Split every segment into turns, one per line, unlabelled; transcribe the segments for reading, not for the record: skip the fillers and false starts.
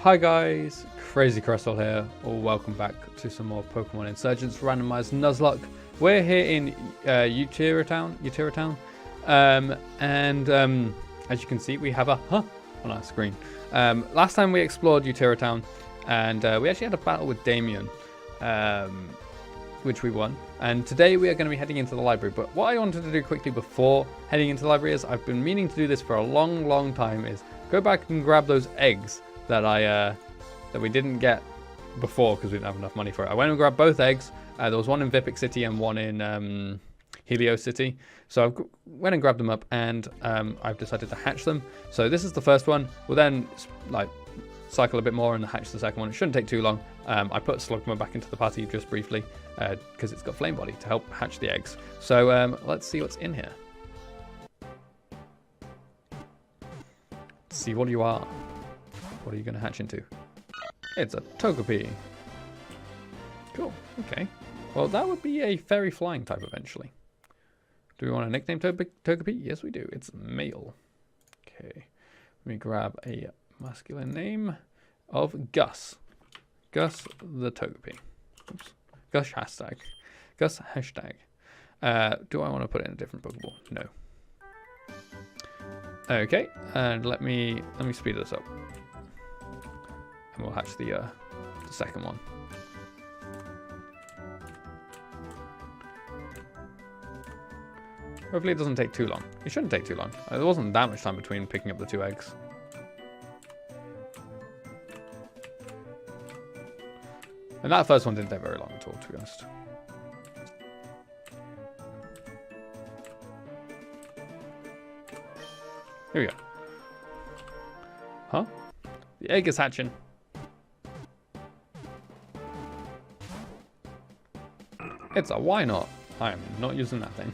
Hi guys, Crazy Crystal here, or welcome back to some more Pokemon Insurgence Randomised Nuzlocke. We're here in Utira Town, as you can see we have a on our screen. Last time we explored Utira Town, and we actually had a battle with Damien, which we won. And today we are going to be heading into the library, but what I wanted to do quickly before heading into the library is, I've been meaning to do this for a long time, is go back and grab those eggs that that we didn't get before because we didn't have enough money for it. I went and grabbed both eggs. There was one in Vipic City and one in Helios City. So I went and grabbed them up, and I've decided to hatch them. So this is the first one. We'll then cycle a bit more and hatch the second one. It shouldn't take too long. I put Slugma back into the party just briefly because it's got Flame Body to help hatch the eggs. So let's see what's in here. Let's see what you are. What are you going to hatch into? It's a Togepi. Cool. Okay. Well, that would be a fairy flying type eventually. Do we want to nickname Togepi? Yes, we do. It's male. Okay. Let me grab a masculine name of Gus. Gus the Togepi. Oops. Gus hashtag. Gus hashtag. Do I want to put it in a different Pokeball? No. Okay. And let me speed this up. And we'll hatch the second one. Hopefully it doesn't take too long. It shouldn't take too long. There wasn't that much time between picking up the two eggs. And that first one didn't take very long at all, to be honest. Here we go. Huh? The egg is hatching. It's a why not? I am not using that thing.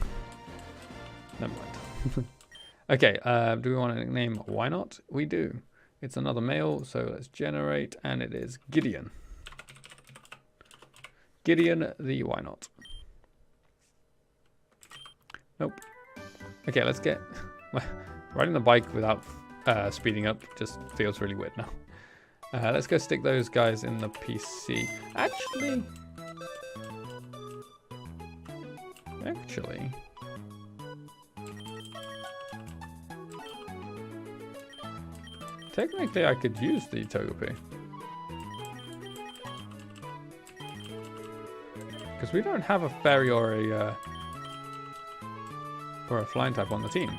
Never mind. Okay, do we want to name why not? We do. It's another male, so let's generate, and it is Gideon. Gideon the why not. Nope. Okay, let's get... Riding the bike without speeding up just feels really weird now. Let's go stick those guys in the PC. Actually... Technically, I could use the Togepi. Because we don't have a fairy or a flying type on the team.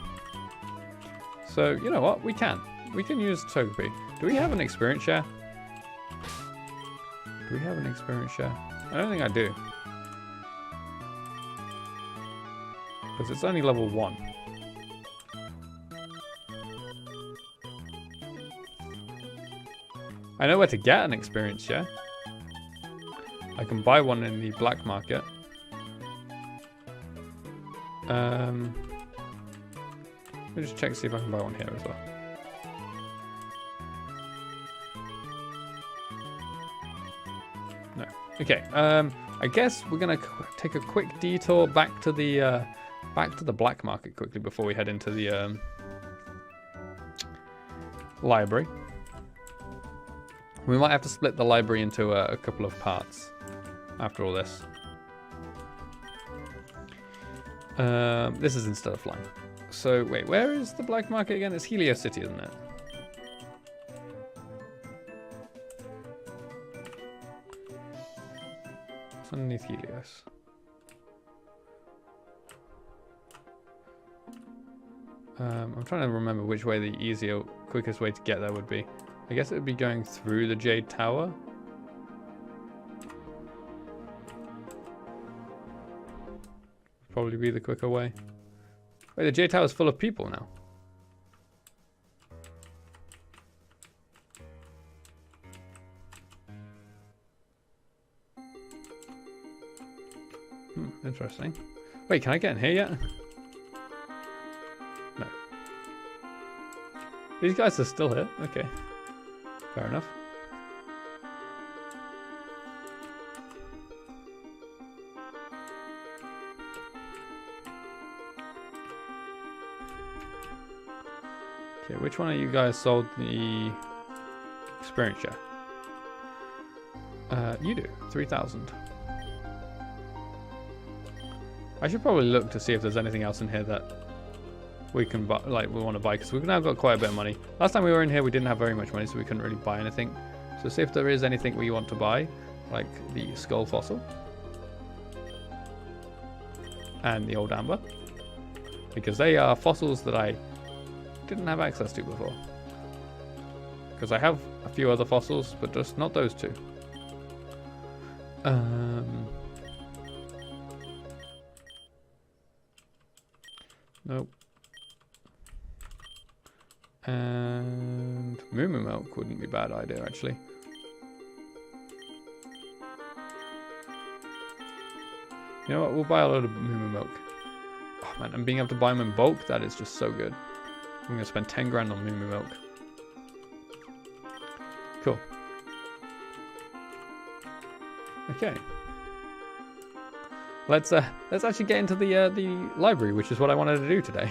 So, you know what? We can use Togepi. Do we have an experience share? Do we have an experience share? I don't think I do. Because it's only level 1. I know where to get an experience share. I can buy one in the black market. Let me just check to see if I can buy one here as well. No. Okay. I guess we're gonna take a quick detour back to the black market quickly before we head into the library. We might have to split the library into a couple of parts after all this. This is instead of flying. So, wait, where is the black market again? It's Helios City, isn't it? It's underneath Helios. I'm trying to remember which way the easier, quickest way to get there would be. I guess it would be going through the Jade Tower. Probably be the quicker way. Wait, the Jade Tower is full of people now. Interesting. Wait, can I get in here yet? No. These guys are still here? Okay. Fair enough. Okay, which one of you guys sold the experience share? You do. 3,000. I should probably look to see if there's anything else in here that we can buy, like we want to buy, because we've now got quite a bit of money. Last time we were in here, we didn't have very much money, so we couldn't really buy anything. So see if there is anything we want to buy, like the skull fossil and the old amber, because they are fossils that I didn't have access to before. Because I have a few other fossils, but just not those two. Nope. And moo milk wouldn't be a bad idea, actually. You know what? We'll buy a load of moo milk. Oh man, and being able to buy them in bulk, that is just so good. I'm going to spend 10 grand on moo milk. Cool. Okay. Let's actually get into the library, which is what I wanted to do today.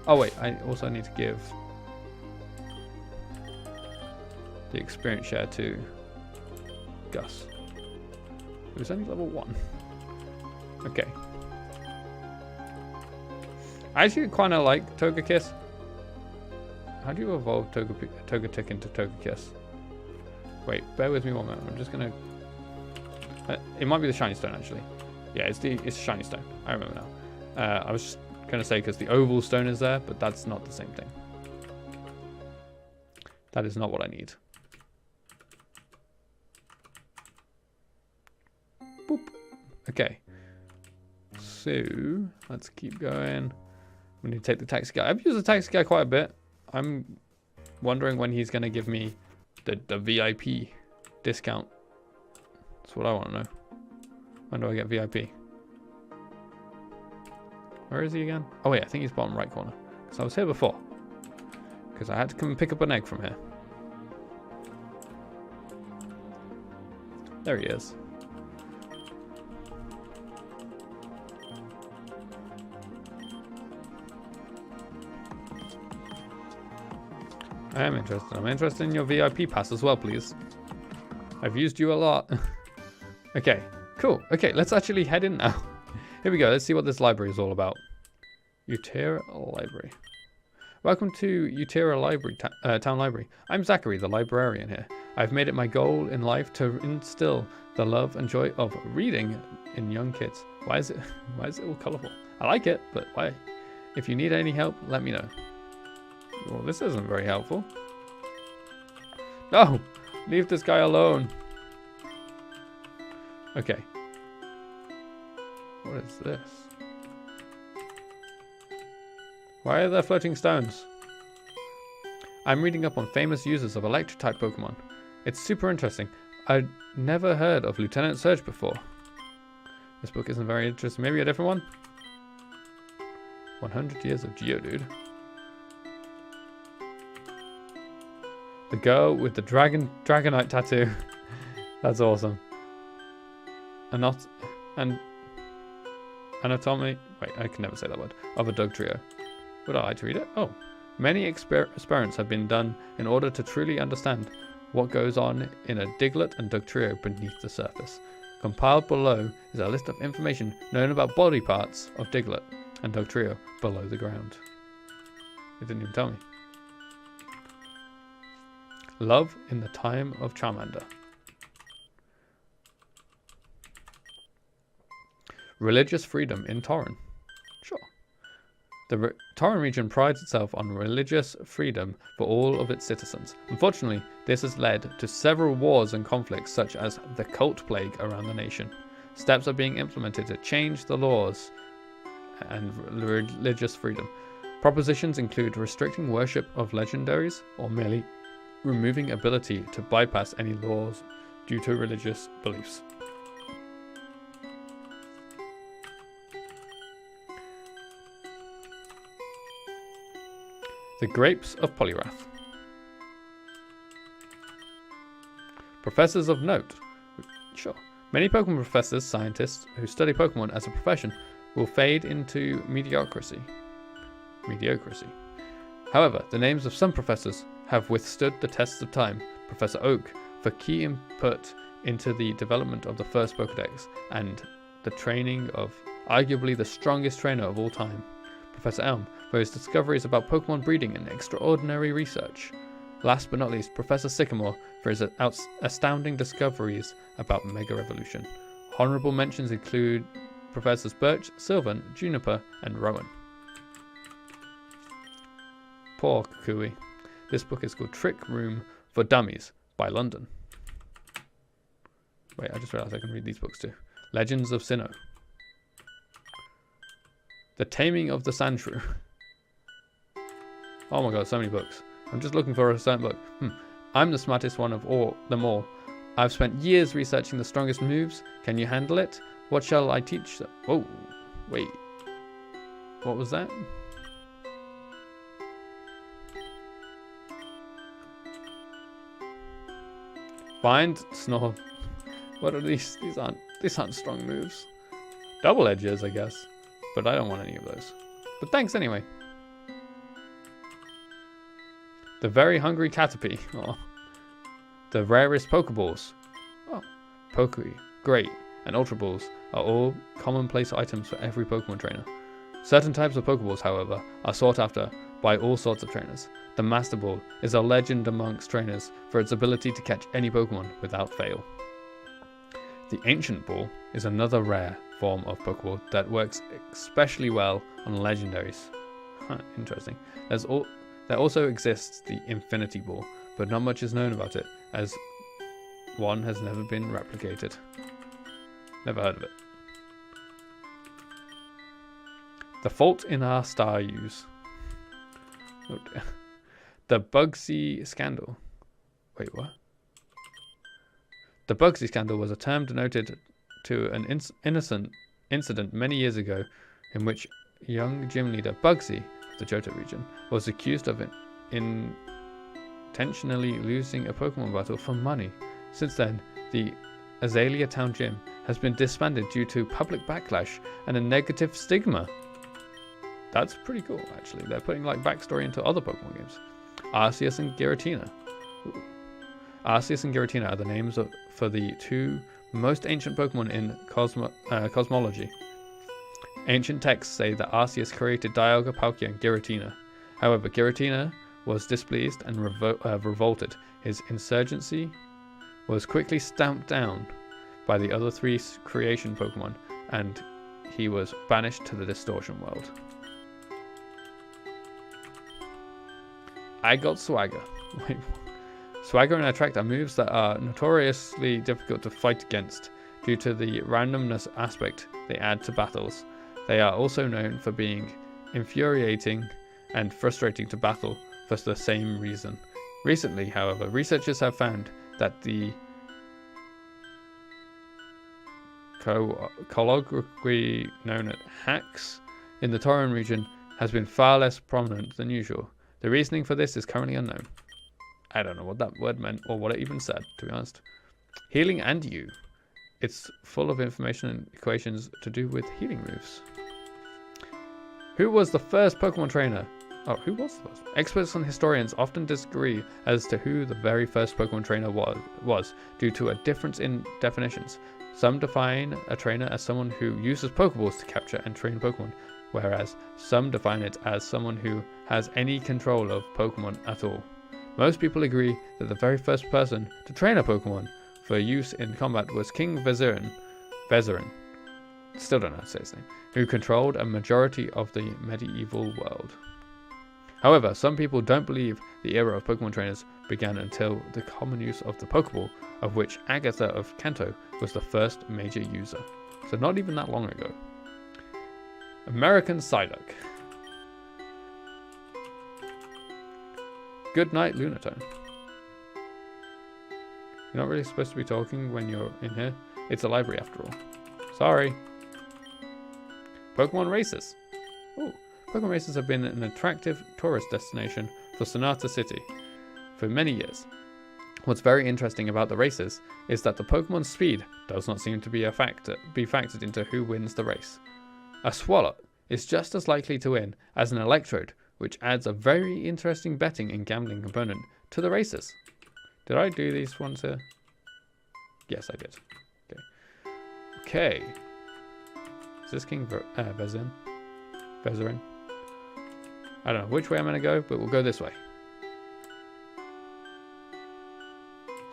Oh wait, I also need to give the experience share to Gus. It was only level 1. Okay. I actually kind of like Togekiss. How do you evolve Togetic into Togekiss? Wait, bear with me one moment. I'm just gonna. It might be the shiny stone actually. Yeah, it's the shiny stone. I remember now. I was just gonna say because the oval stone is there, but that's not the same thing. That is not what I need. Boop. Okay. So let's keep going. We need to take the taxi guy. I've used the taxi guy quite a bit. I'm wondering when he's gonna give me the VIP discount. That's what I want to know. When do I get VIP? Where is he again? Oh wait, I think he's bottom right corner. Because I was here before. Because I had to come and pick up an egg from here. There he is. I am interested. I'm interested in your VIP pass as well, please. I've used you a lot. Okay, cool. Okay, let's actually head in now. Here we go. Let's see what this library is all about. Utera Library. Welcome to Utera Library, Town Library. I'm Zachary, the librarian here. I've made it my goal in life to instill the love and joy of reading in young kids. Why is it all colorful? I like it, but why? If you need any help, let me know. Well, this isn't very helpful. No! Leave this guy alone. Okay. What is this? Why are there floating stones? I'm reading up on famous users of electric-type Pokemon. It's super interesting. I'd never heard of Lieutenant Surge before. This book isn't very interesting. Maybe a different one? 100 years of Geodude. The girl with the Dragonite tattoo. That's awesome. Anatomy. Wait, I can never say that word. Of a Dugtrio. Would I like to read it? Oh. Many experiments have been done in order to truly understand what goes on in a Diglett and Dugtrio beneath the surface. Compiled below is a list of information known about body parts of Diglett and Dugtrio below the ground. It didn't even tell me. Love in the Time of Charmander. Religious freedom in Torren. Sure. The Torren region prides itself on religious freedom for all of its citizens. Unfortunately, this has led to several wars and conflicts such as the cult plague around the nation. Steps are being implemented to change the laws and religious freedom. Propositions include restricting worship of legendaries or merely removing ability to bypass any laws due to religious beliefs. The Grapes of Poliwrath. Professors of note. Sure. Many Pokemon professors, scientists who study Pokemon as a profession will fade into mediocrity. However, the names of some professors have withstood the tests of time. Professor Oak, for key input into the development of the first Pokedex and the training of arguably the strongest trainer of all time. Professor Elm, for his discoveries about Pokemon breeding and extraordinary research. Last but not least, Professor Sycamore, for his astounding discoveries about Mega Evolution. Honorable mentions include Professors Birch, Sylvan, Juniper, and Rowan. Poor Kukui. This book is called Trick Room for Dummies by London. Wait, I just realized I can read these books too. Legends of Sinnoh. The Taming of the Sandshrew. Oh my god, so many books. I'm just looking for a certain book. I'm the smartest one of them all. I've spent years researching the strongest moves. Can you handle it? What shall I teach them? Oh, wait. What was that? Bind, Snore. What are these? These aren't strong moves. Double edges, I guess. But I don't want any of those. But thanks anyway. The Very Hungry Caterpie. Oh. The rarest Pokeballs. Oh. Pokey, Great, and Ultra Balls are all commonplace items for every Pokemon trainer. Certain types of Pokeballs, however, are sought after by all sorts of trainers. The Master Ball is a legend amongst trainers for its ability to catch any Pokemon without fail. The Ancient Ball is another rare form of Pokeball that works especially well on legendaries. Interesting. There also exists the Infinity Ball, but not much is known about it, as one has never been replicated. Never heard of it. The Fault in Our Starus. Oh dear. The Bugsy Scandal. Wait, what? The Bugsy Scandal was a term denoted to an innocent incident many years ago in which young gym leader Bugsy of the Johto region was accused of intentionally losing a Pokemon battle for money. Since then, the Azalea Town Gym has been disbanded due to public backlash and a negative stigma. That's pretty cool, actually. They're putting like backstory into other Pokemon games. Arceus and Giratina. Ooh. Arceus and Giratina are the names for the two most ancient Pokemon in cosmology. Ancient texts say that Arceus created Dialga, Palkia, and Giratina. However, Giratina was displeased and revolted. His insurgency was quickly stamped down by the other three creation Pokemon, and he was banished to the Distortion World. I got Swagger. Wait, Swagger and Attract are moves that are notoriously difficult to fight against due to the randomness aspect they add to battles. They are also known for being infuriating and frustrating to battle for the same reason. Recently, however, researchers have found that the colloquially known as hacks in the Tauran region has been far less prominent than usual. The reasoning for this is currently unknown. I don't know what that word meant or what it even said, to be honest. Healing and You. It's full of information and equations to do with healing moves. Who was the first Pokemon trainer? Oh, who was the first? Experts and historians often disagree as to who the very first Pokemon trainer was due to a difference in definitions. Some define a trainer as someone who uses Pokeballs to capture and train Pokemon, whereas some define it as someone who has any control of Pokemon at all. Most people agree that the very first person to train a Pokemon for use in combat was King Vezerin, still don't know how to say his name, who controlled a majority of the medieval world. However, some people don't believe the era of Pokemon trainers began until the common use of the Pokeball, of which Agatha of Kanto was the first major user. So not even that long ago. American Psyduck. Good night, Lunatone. You're not really supposed to be talking when you're in here. It's a library after all. Sorry. Pokemon races. Ooh, Pokemon races have been an attractive tourist destination for Sonata City for many years. What's very interesting about the races is that the Pokemon's speed does not seem to be factored into who wins the race. A Swalot is just as likely to win as an Electrode which adds a very interesting betting and gambling component to the races. Did I do these ones here? Yes, I did. Okay. Okay. Is this King Vezin? Suzerain? I don't know which way I'm going to go, but we'll go this way.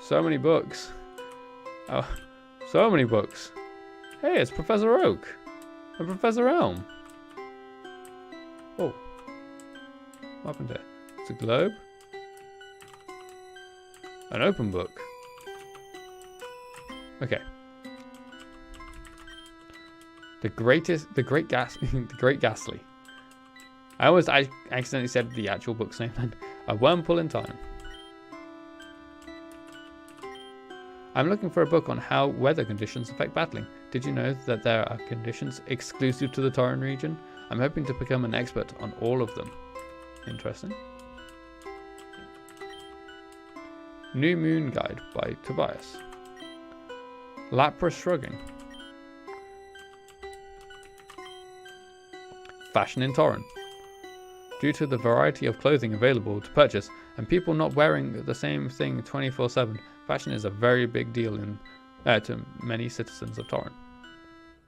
So many books. Oh, so many books. Hey, it's Professor Oak and Professor Elm. Oh. What happened here? It's a globe. An open book. Okay. The Great Ghastly. I accidentally said the actual book's name then. A Wormhole in Time. I'm looking for a book on how weather conditions affect battling. Did you know that there are conditions exclusive to the Tauren region? I'm hoping to become an expert on all of them. Interesting. New Moon Guide by Tobias. Lapras Shrugging. Fashion in Tauren. Due to the variety of clothing available to purchase and people not wearing the same thing 24/7, fashion is a very big deal to many citizens of Tauren.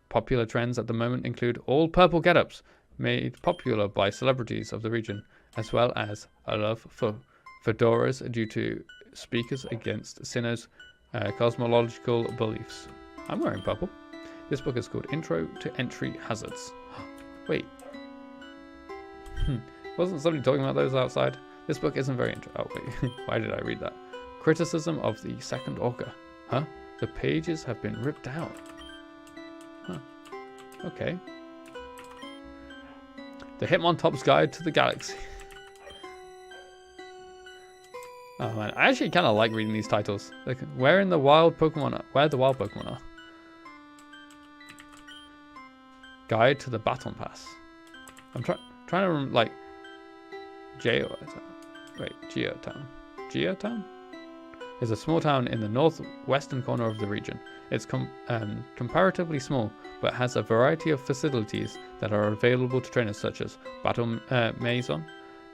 Popular trends at the moment include all purple get-ups, made popular by celebrities of the region, as well as a love for fedoras due to speakers against Sinnoh's cosmological beliefs. I'm wearing purple. This book is called Intro to Entry Hazards. Wait. Wasn't somebody talking about those outside? This book isn't very interesting. Oh, wait. Why did I read that? Criticism of the Second Orca. Huh? The pages have been ripped out. Huh. Okay. The Hitmontop's Guide to the Galaxy. Oh man, I actually kind of like reading these titles. Like, where the wild Pokemon are. Guide to the Baton Pass. I'm trying to like Geotown. Geotown is a small town in the northwestern corner of the region. It's comparatively small, but has a variety of facilities that are available to trainers, such as Battle Maison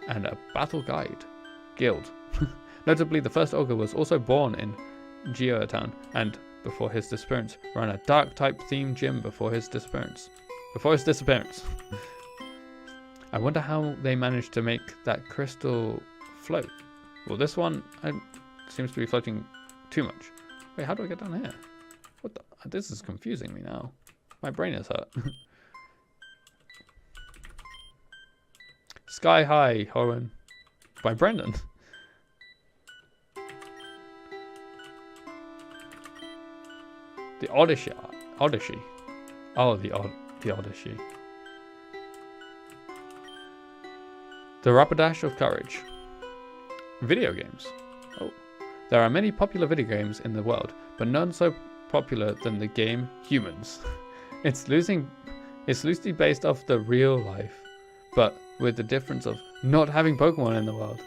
and a Battle Guild. Notably, the first Ogre was also born in Geotown, and before his disappearance, ran a Dark-type themed gym before his disappearance. I wonder how they managed to make that crystal float. Well, this one seems to be floating too much. Wait, how do I get down here? What the? This is confusing me now. My brain is hurt. Sky High, Hoenn. By Brendan. The Odyssey. Oh, the Odyssey. The Rapidash of Courage. Video games. Oh. There are many popular video games in the world, but none so popular than the game Humans. It's loosely based off the real life, but with the difference of not having Pokemon in the world.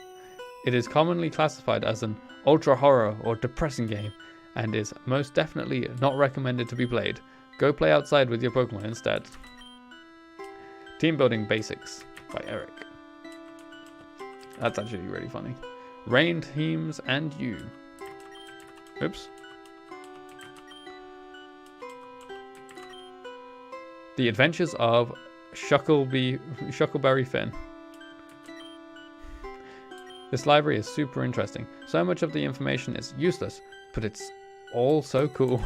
It is commonly classified as an ultra horror or depressing game, and is most definitely not recommended to be played. Go play outside with your Pokemon instead. Team Building Basics by Eric. That's actually really funny. Rain Teams and You. Oops. The Adventures of Shuckleberry Finn. This library is super interesting. So much of the information is useless, but it's all so cool.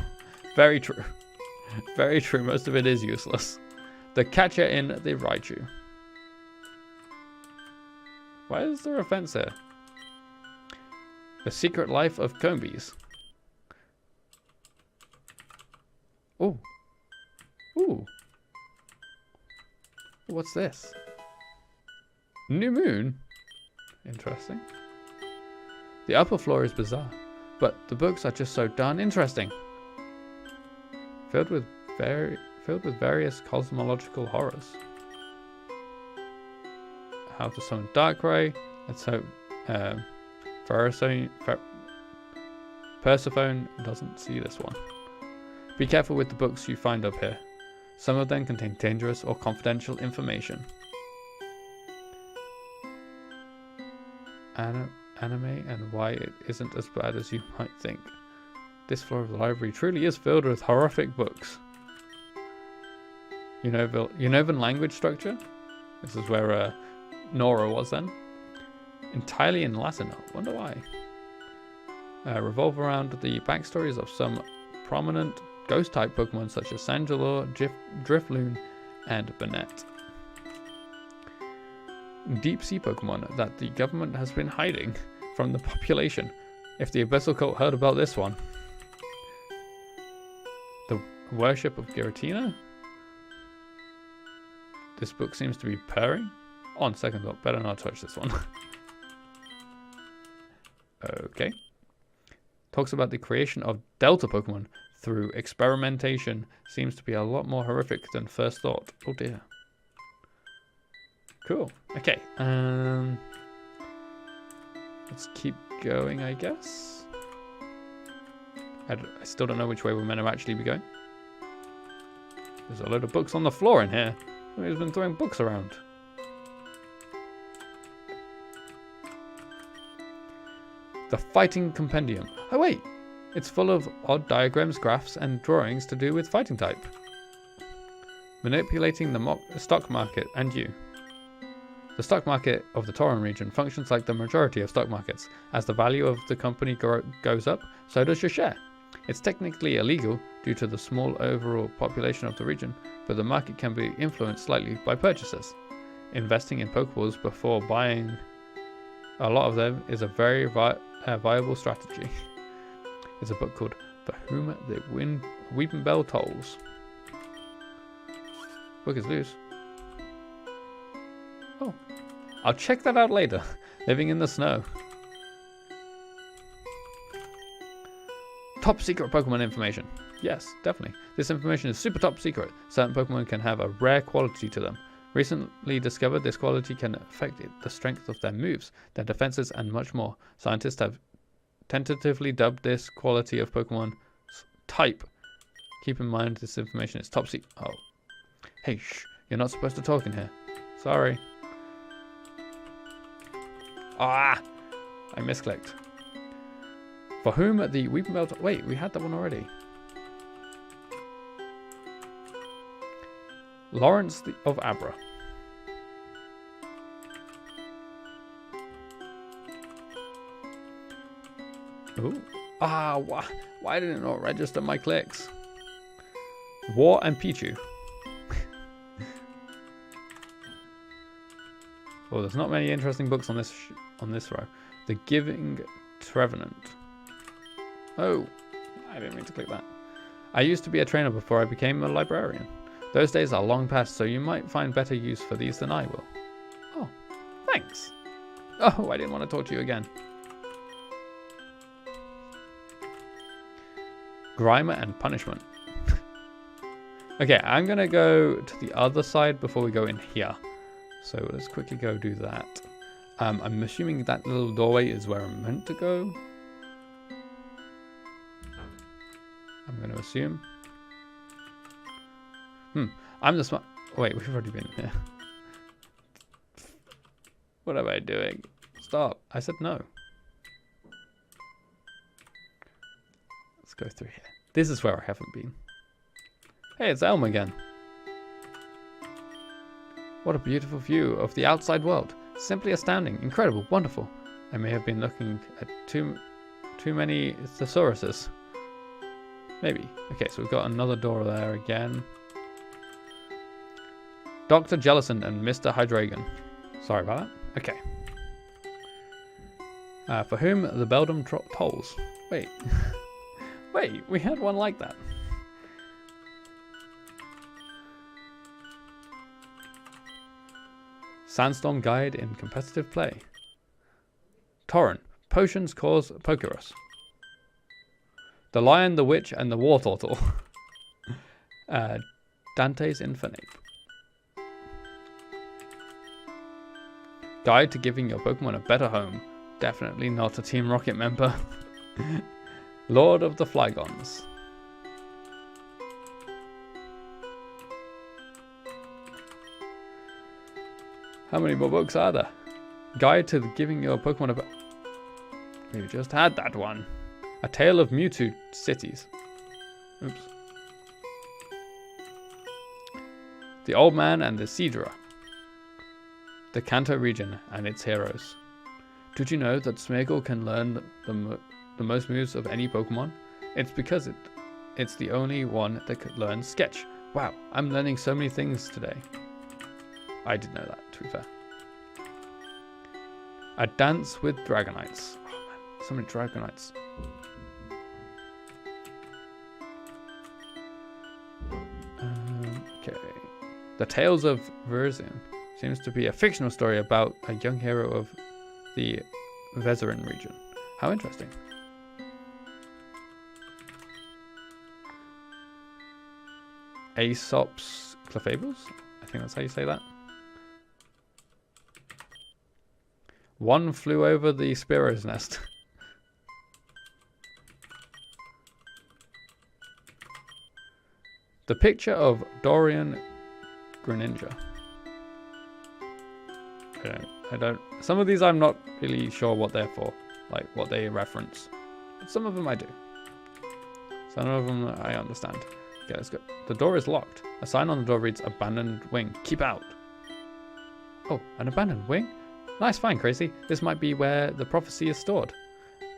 Very true. Very true. Most of it is useless. The Catcher in the Raichu. Why is there a fence here? The Secret Life of Combees. Oh. Ooh. What's this? New Moon? Interesting. The upper floor is bizarre, but the books are just so darn interesting. Filled with various cosmological horrors. How to summon Darkrai. Let's hope Persephone doesn't see this one. Be careful with the books you find up here. Some of them contain dangerous or confidential information. anime and why it isn't as bad as you might think. This floor of the library truly is filled with horrific books. Unovan language structure? This is where Nora was then. Entirely in Latin. I wonder why. Revolve around the backstories of some prominent ghost-type Pokemon such as Sangalor, Drifloon, and Banette. Deep-sea Pokemon that the government has been hiding from the population. If the Abyssal Cult heard about this one. The Worship of Giratina? This book seems to be purring. On second thought, better not touch this one. Okay. Talks about the creation of Delta Pokemon through experimentation. Seems to be a lot more horrific than first thought. Oh dear. Cool. Okay. Let's keep going, I guess. I still don't know which way we're meant to actually be going. There's a load of books on the floor in here. Somebody's been throwing books around. The Fighting Compendium. Oh wait! It's full of odd diagrams, graphs, and drawings to do with fighting type. Manipulating the stock market and you. The stock market of the Tauren region functions like the majority of stock markets. As the value of the company goes up, so does your share. It's technically illegal due to the small overall population of the region, but the market can be influenced slightly by purchasers. Investing in Pokeballs before buying a lot of them is a very viable strategy. It's a book called For Whom the Weeping Bell Tolls. Book is loose. Oh, I'll check that out later. Living in the snow. Top secret Pokemon information. Yes, definitely. This information is super top secret. Certain Pokemon can have a rare quality to them. Recently discovered, this quality can affect the strength of their moves, their defenses, and much more. Scientists have tentatively dubbed this quality of Pokemon type. Keep in mind this information is top secret. Oh. Hey, shh. You're not supposed to talk in here. Sorry. Ah! I misclicked. For Whom the Weeping Bell... Wait, we had that one already. Lawrence of Abra. Ooh. Ah, why did it not register my clicks? War and Pichu. Oh, there's not many interesting books on this row. The Giving Trevenant. Oh, I didn't mean to click that. I used to be a trainer before I became a librarian. Those days are long past, so you might find better use for these than I will. Oh, thanks. Oh, I didn't want to talk to you again. Grimer and Punishment. Okay, I'm going to go to the other side before we go in here. So let's quickly go do that. I'm assuming that little doorway is where I'm meant to go. I'm going to assume. I'm the smart... Wait, we've already been here. What am I doing? Stop. I said no. Let's go through here. This is where I haven't been. Hey, it's Elm again. What a beautiful view of the outside world. Simply astounding, incredible, wonderful. I may have been looking at too many thesauruses. Maybe. Okay, so we've got another door there again. Dr. Jellison and Mr. Hydreigon. Sorry about that. Okay. For Whom the Beldam Tolls. Wait. Wait, we had one like that. Sandstorm Guide in Competitive Play. Torrent. Potions cause Pokerus. The Lion, the Witch, and the War Turtle. Dante's Infernape. Guide to giving your Pokemon a better home. Definitely not a Team Rocket member. Lord of the Flygons. How many more books are there? Guide to giving your Pokemon a... We just had that one. A Tale of Mewtwo Cities. Oops. The Old Man and the Seadra. The Kanto region and its heroes. Did you know that Smeargle can learn the most moves of any Pokemon? It's because it's the only one that could learn Sketch. Wow, I'm learning so many things today. I did know that, to be fair. A Dance with Dragonites. Oh man, so many Dragonites. Okay. The Tales of Verzin seems to be a fictional story about a young hero of the Suzerain region. How interesting. Aesop's Clefable's? I think that's how you say that. One flew over the Sparrow's nest. The picture of Dorian Greninja. I don't. Some of these I'm not really sure what they're for, like what they reference. But some of them I do. Some of them I understand. Okay, let's go. The door is locked. A sign on the door reads "Abandoned Wing. Keep out." Oh, an abandoned wing? Nice find, Crazy. This might be where the prophecy is stored.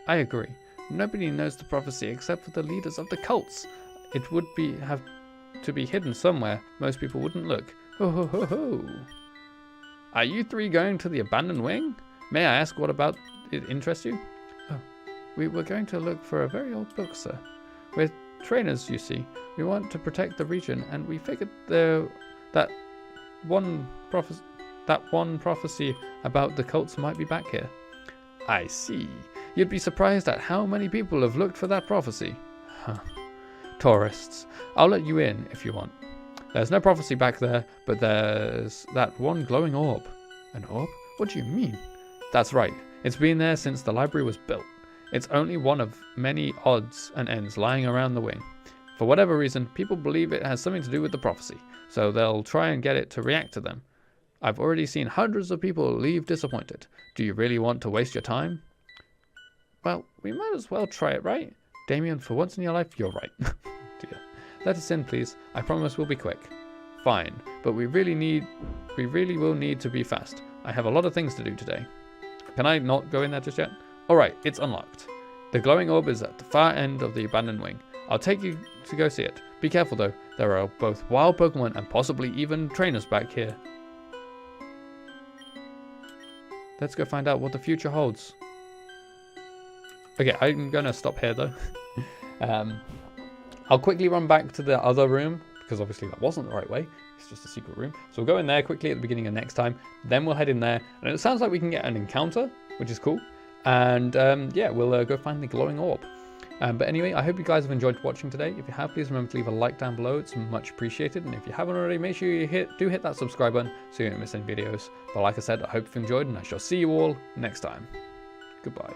I agree. Nobody knows the prophecy except for the leaders of the cults. It would have to be hidden somewhere. Most people wouldn't look. Ho ho ho ho. Are you three going to the abandoned wing? May I ask what about it interests you? Oh, we were going to look for a very old book, sir. We're trainers, you see. We want to protect the region, and we figured that one prophecy about the cults might be back here. I see. You'd be surprised at how many people have looked for that prophecy. Huh. Tourists. I'll let you in if you want. There's no prophecy back there, but there's that one glowing orb. An orb? What do you mean? That's right. It's been there since the library was built. It's only one of many odds and ends lying around the wing. For whatever reason, people believe it has something to do with the prophecy, so they'll try and get it to react to them. I've already seen hundreds of people leave disappointed. Do you really want to waste your time? Well, we might as well try it, right? Damien, for once in your life, you're right. Dear. Let us in, please. I promise we'll be quick. Fine, but we really will need to be fast. I have a lot of things to do today. Can I not go in there just yet? Alright, it's unlocked. The glowing orb is at the far end of the abandoned wing. I'll take you to go see it. Be careful though, there are both wild Pokemon and possibly even trainers back here. Let's go find out what the future holds. Okay, I'm gonna stop here though. I'll quickly run back to the other room, because obviously that wasn't the right way. It's just a secret room. So we'll go in there quickly at the beginning of next time. Then we'll head in there. And it sounds like we can get an encounter, which is cool. And yeah, we'll go find the glowing orb. But anyway, I hope you guys have enjoyed watching today. If you have, please remember to leave a like down below. It's much appreciated. And if you haven't already, make sure you hit that subscribe button so you don't miss any videos. But like I said, I hope you've enjoyed, and I shall see you all next time. Goodbye.